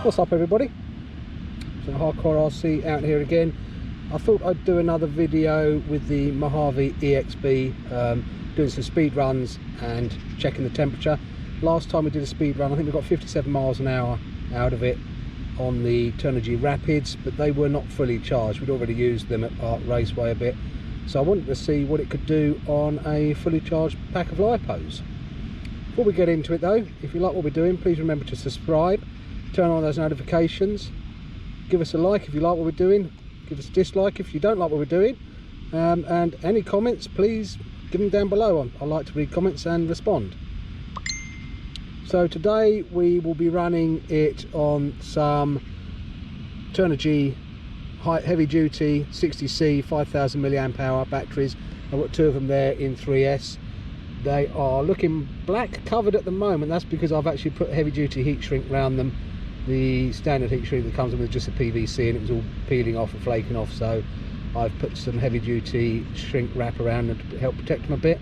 What's up everybody? So Hardcore RC out here again. I thought I'd do another video with the Mojave EXB, doing some speed runs and checking the temperature. Last time we did a speed run, I think we got 57 miles an hour out of it on the Turnigy Rapids, but they were not fully charged. We'd already used them at Park Raceway a bit, so I wanted to see what it could do on a fully charged pack of lipos. Before we get into it though, if you like what we're doing, please remember to subscribe, turn on those notifications, give us a like if you like what we're doing, give us a dislike if you don't like what we're doing, and any comments, please give them down below. I like to read comments and respond. So today we will be running it on some Turnigy heavy duty 60C 5000 milliamp hour batteries. I've got two of them there in 3S. They are looking black covered at the moment. That's because I've actually put heavy duty heat shrink around them. The standard heat shrink that comes with just a PVC, and it was all peeling off and flaking off, so I've put some heavy duty shrink wrap around them to help protect them a bit.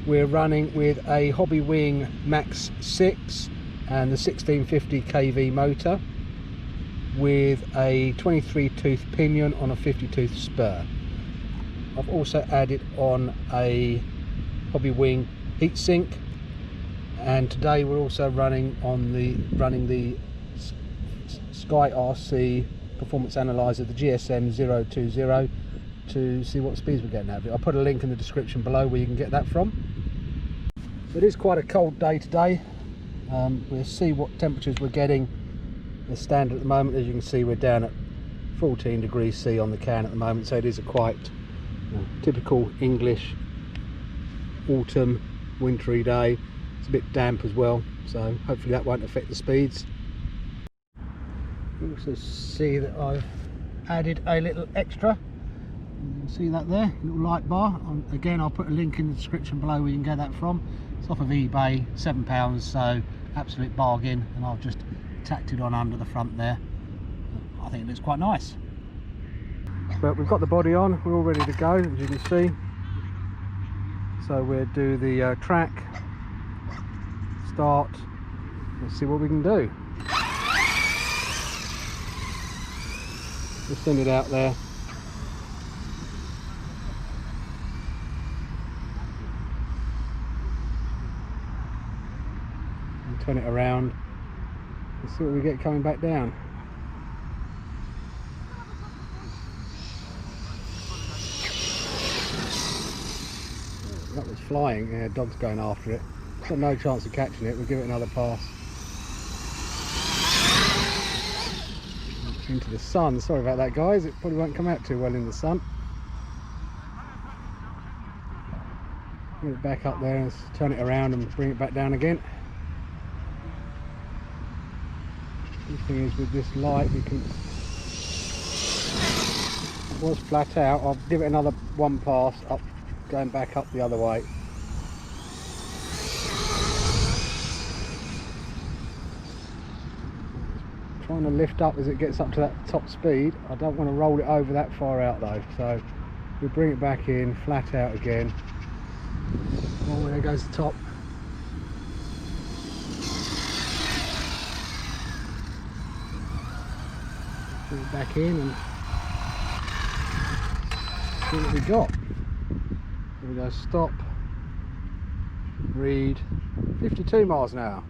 We're running with a Hobbywing Max6 and the 1650 kV motor with a 23 tooth pinion on a 50 tooth spur. I've also added on a Hobbywing heatsink, and today we're also running the Sky RC performance analyzer, the GSM 020, to see what speeds we're getting out of it. I'll put a link in the description below where you can get that from. It is quite a cold day today. We'll see what temperatures we're getting. The standard at the moment, as you can see, we're down at 14 degrees C on the can at the moment, so it is a quite typical English autumn wintry day. It's a bit damp as well, so hopefully that won't affect the speeds. You also see that I've added a little extra. You can see that there, little light bar. Again, I'll put a link in the description below where you can get that from. It's off of eBay, £7, so absolute bargain, and I've just tacked it on under the front there. I think it looks quite nice. But we've got the body on, we're all ready to go, as you can see. So we'll do the track, start, let's see what we can do. We'll send it out there. And turn it around and see what we get coming back down. That was flying, yeah, dog's going after it. Got no chance of catching it, we'll give it another pass. Into the sun, sorry about that guys, it probably won't come out too well in the sun. Get it back up there and turn it around and bring it back down again. The thing is with this light, we can, it was flat out, I'll give it another one pass up, going back up the other way. Trying to lift up as it gets up to that top speed. I don't want to roll it over that far out though, so we'll bring it back in, flat out again. Oh, there goes the top. Bring it back in and see what we got. There we go, stop, read 52 miles an hour.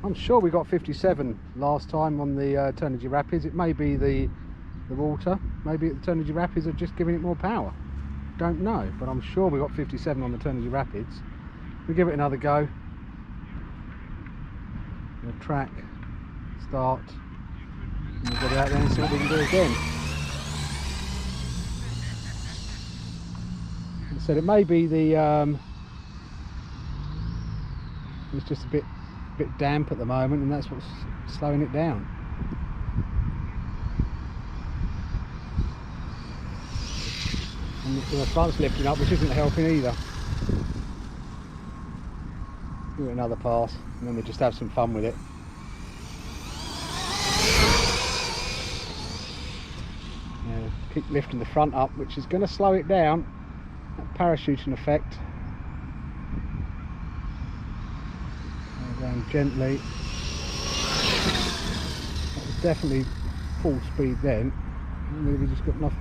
I'm sure we got 57 last time on the Turnigy Rapids. It may be the water, maybe the Turnigy Rapids are just giving it more power. Don't know, but I'm sure we got 57 on the Turnigy Rapids. We'll give it another go. We'll track, start, and we'll get it out there and see what we can do again. As I said, it may be the it's just a bit damp at the moment, and that's what's slowing it down. And the front's lifting up, which isn't helping either. Give it another pass, and then we'll just have some fun with it. Yeah, keep lifting the front up, which is going to slow it down. That parachuting effect. Going gently. definitely full speed then. Maybe we just got enough.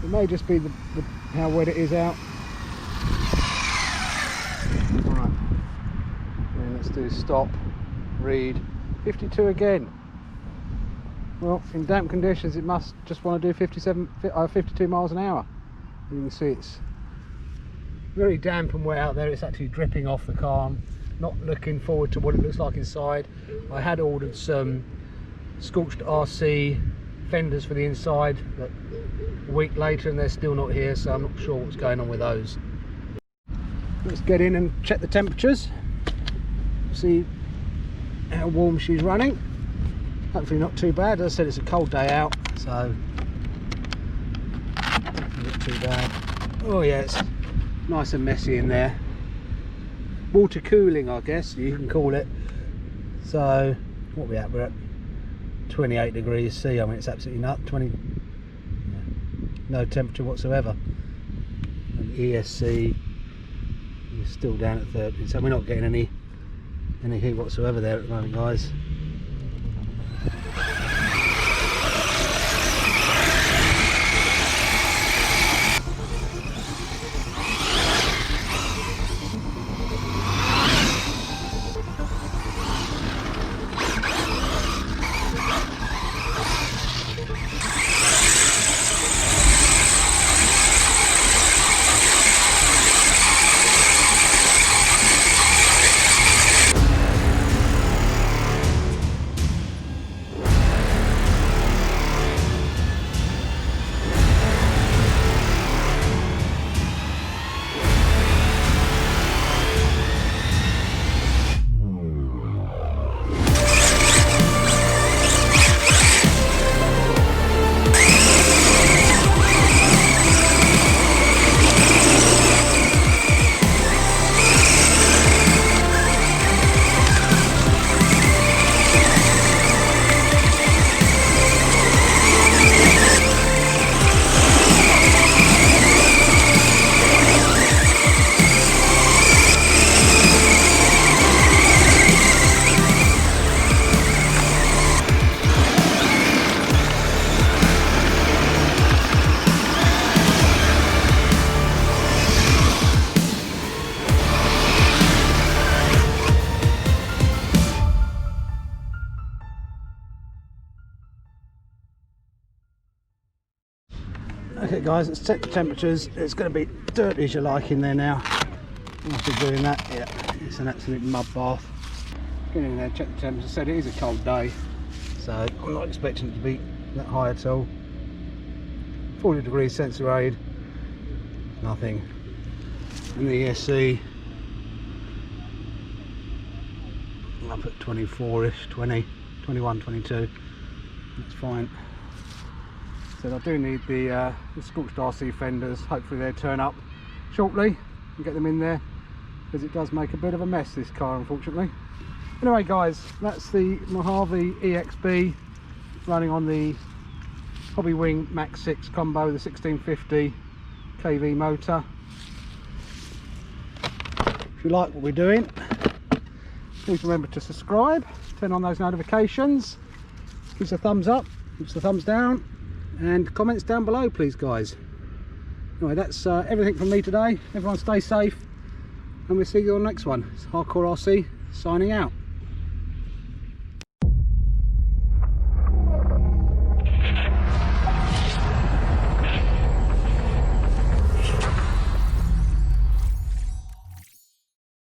It may just be the how wet it is out. Alright, and let's do stop, read, 52 again. Well, in damp conditions it must just want to do 52 miles an hour. You can see it's very damp and wet out there. It's actually dripping off the car. I'm not looking forward to what it looks like inside. I had ordered some scorched RC fenders for the inside, but a week later and they're still not here, so I'm not sure what's going on with those. Let's get in and check the temperatures, see how warm she's running. Hopefully not too bad. As I said, it's a cold day out, so not too bad. Oh yeah, it's nice and messy in there. Water cooling, I guess you can call it. So what are we at? We're at 28 degrees C. I mean, it's absolutely nuts. 20, no temperature whatsoever. And ESC is still down at 30, so we're not getting any heat whatsoever there at the moment, guys. Okay guys, let's check the temperatures. It's going to be dirty as you like in there now. After doing that, yeah, it's an absolute mud bath. Get in there, check the temperature. I said it is a cold day, so I'm not expecting it to be that high at all. 40 degrees centigrade, nothing. And the ESC up at 24ish, 20, 21, 22. That's fine. So I do need the scorched RC fenders. Hopefully they'll turn up shortly and get them in there, because it does make a bit of a mess, this car, unfortunately. Anyway guys, that's the Mojave EXB running on the Hobbywing Max6 combo, the 1650 kV motor. If you like what we're doing, please remember to subscribe, turn on those notifications, give us a thumbs up, give us a thumbs down, and comments down below please guys. Anyway, that's everything from me today. Everyone stay safe, and we'll see you on the next one. It's Hardcore RC signing out.